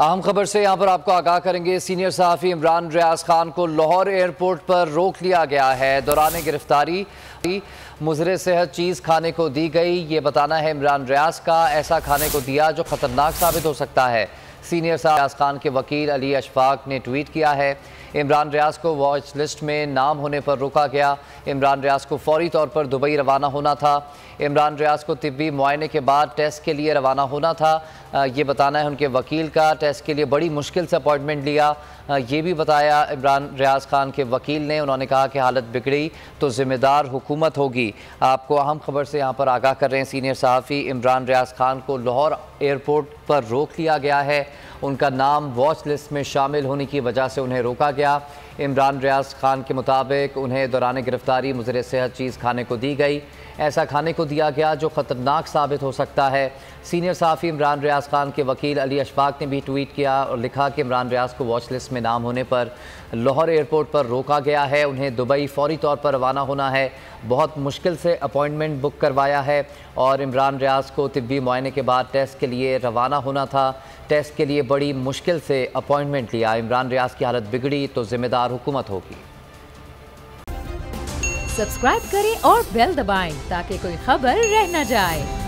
अहम खबर से यहाँ पर आपको आगाह करेंगे। सीनियर सहाफ़ी इमरान रियाज खान को लाहौर एयरपोर्ट पर रोक लिया गया है। दौरान गिरफ्तारी मुज़र सेहत चीज़ खाने को दी गई, ये बताना है इमरान रियाज का। ऐसा खाने को दिया जो ख़तरनाक साबित हो सकता है। सीनियर रियाज खान के वकील अली अशफाक ने ट्वीट किया है, इमरान रियाज को वॉच लिस्ट में नाम होने पर रोका गया। इमरान रियाज को फौरी तौर पर दुबई रवाना होना था। इमरान रियाज को तिब्बी मुआयने के बाद टेस्ट के लिए रवाना होना था। ये बताना है उनके वकील का। टेस्ट के लिए बड़ी मुश्किल से अपॉइंटमेंट लिया, ये भी बताया इमरान रियाज खान के वकील ने। उन्होंने कहा कि हालत बिगड़ी तो ज़िम्मेदार हुकूमत होगी। आपको अहम खबर से यहाँ पर आगाह कर रहे हैं। सीनियर सहाफ़ी इमरान रियाज खान को लाहौर एयरपोर्ट पर रोक लिया गया है। उनका नाम वॉच लिस्ट में शामिल होने की वजह से उन्हें रोका गया। इमरान रियाज खान के मुताबिक उन्हें दौरान गिरफ्तारी मुज़र सेहत चीज़ खाने को दी गई। ऐसा खाने को दिया गया जो ख़तरनाक साबित हो सकता है। सीनियर सहाफ़ी इमरान रियाज खान के वकील अली अशफाक ने भी ट्वीट किया और लिखा कि इमरान रियाज को वॉच लिस्ट में नाम होने पर लाहौर एयरपोर्ट पर रोका गया है। उन्हें दुबई फ़ौरी तौर पर रवाना होना है। बहुत मुश्किल से अपॉइंटमेंट बुक करवाया है और इमरान रियाज को तिब्बी मुआयने के बाद टेस्ट के लिए रवाना होना था। टेस्ट के लिए बड़ी मुश्किल से अपॉइंटमेंट लिया। इमरान रियाज की हालत बिगड़ी तो ज़िम्मेदार हुकूमत होगी। सब्सक्राइब करें और बेल दबाएं ताकि कोई खबर रह न जाए।